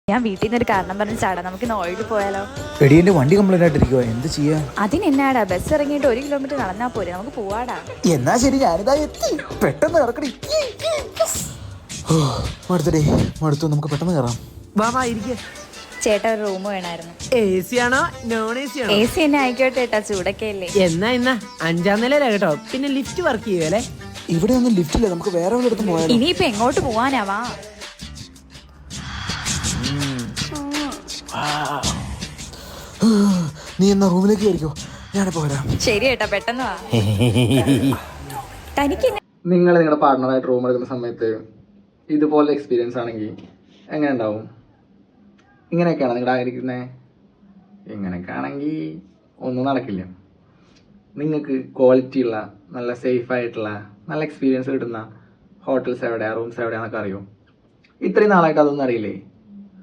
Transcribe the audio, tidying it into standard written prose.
ഞാൻ വീട്ടിൽ നിന്ന് ഒരു കാരണം പറഞ്ഞ് ചാടാ, നമുക്ക് ഓയിൽ പോയാലോ? എടി എന്റെ വണ്ടി കംപ്ലൈന്റ് ആയിട്ടിരിക്കുവാ, എന്ത് ചെയ്യാ? അതിനെന്നാടാ, ബസ് ഇറങ്ങിയിട്ട് 1 കിലോമീറ്റർ നടന്നാ പോരെ, നമുക്ക് പോവാടാ. എന്നാ ശരി, ഞാനിതാ എത്തി. പെട്ടെന്ന് ഇറക്കടി. മടുത്തടി, മടുത്തു, നമുക്ക് പെട്ടെന്ന് കയറാം. ചേട്ടാ ഒരു റൂം വേണമായിരുന്നു. AC ആണോ നോൺ AC ആണോ? AC തന്നെ ആയിക്കോട്ടെ ചേട്ടാ, ചൂടൊക്കെ അല്ലേ. എന്നാ 5-ാം നിലയിലാ കേട്ടോ. പിന്നെ ലിഫ്റ്റ് വർക്ക് ചെയ്യുവല്ലേ? ഇവിടെ ഒന്നും ലിഫ്റ്റ് ഇല്ല, നമുക്ക് വേറെ വല്ലയിടത്തും പോയാലോ? ഇനിയിപ്പോ എങ്ങോട്ട് പോവാനാവാ? നീ എന്നാ റൂമിലേക്ക് കയറിക്കോ, ഞാനിപ്പോ വരാം. ശരി ചേട്ടാ, പെട്ടെന്ന് വാ. തനിക്ക് നിങ്ങൾ നിങ്ങളുടെ പാർട്ട്ണറായിട്ട് റൂം എടുക്കുന്ന സമയത്ത് ഇതുപോലെ എക്സ്പീരിയൻസ് ആണെങ്കിൽ എങ്ങനെ ഉണ്ടാവും? ഇങ്ങനെയൊക്കെയാണ് നിങ്ങളുടെ ആഗ്രഹിക്കുന്നത്? ഇങ്ങനെയൊക്കെ ആണെങ്കിൽ ഒന്നും നടക്കില്ല. നിങ്ങൾക്ക് ക്വാളിറ്റിയുള്ള നല്ല സേഫായിട്ടുള്ള നല്ല എക്സ്പീരിയൻസ് കിട്ടുന്ന ഹോട്ടൽസ് എവിടെയാണ്, റൂംസ് എവിടെയാണെന്നൊക്കെ അറിയോ? ഇത്രയും നാളായിട്ട് അതൊന്നും അറിയില്ലേ?